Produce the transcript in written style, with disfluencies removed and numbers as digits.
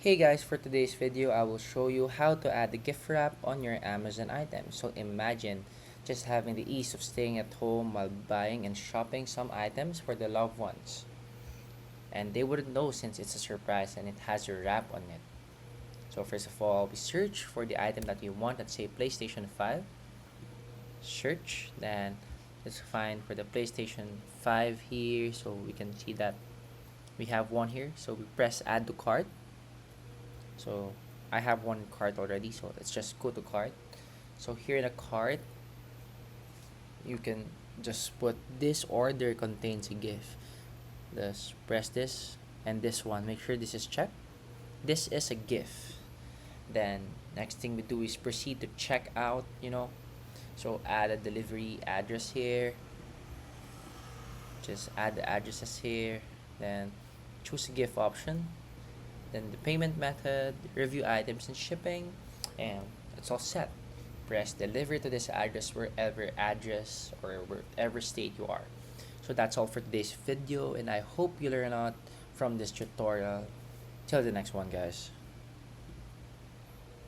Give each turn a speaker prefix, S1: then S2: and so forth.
S1: Hey guys, for today's video, I will show you how to add the gift wrap on your Amazon item. So imagine just having the ease of staying at home while buying and shopping some items for the loved ones. And they wouldn't know since it's a surprise and it has your wrap on it. So first of all, we search for the item that you want, let's say PlayStation 5. Search, then let's find for the PlayStation 5 here. So we can see that we have one here. So we press add to cart. So I have one cart already, so let's just go to cart. So here in the cart, you can just put this order contains a gift. Just press this and this one. Make sure this is checked. This is a gift. Then next thing we do is proceed to check out, So add a delivery address here. Just add the addresses here. Then choose a gift option. Then the payment method, review items and shipping, and it's all set. Press deliver to this address wherever address or wherever state you are. So that's all for today's video, and I hope you learn a lot from this tutorial. Till the next one, guys.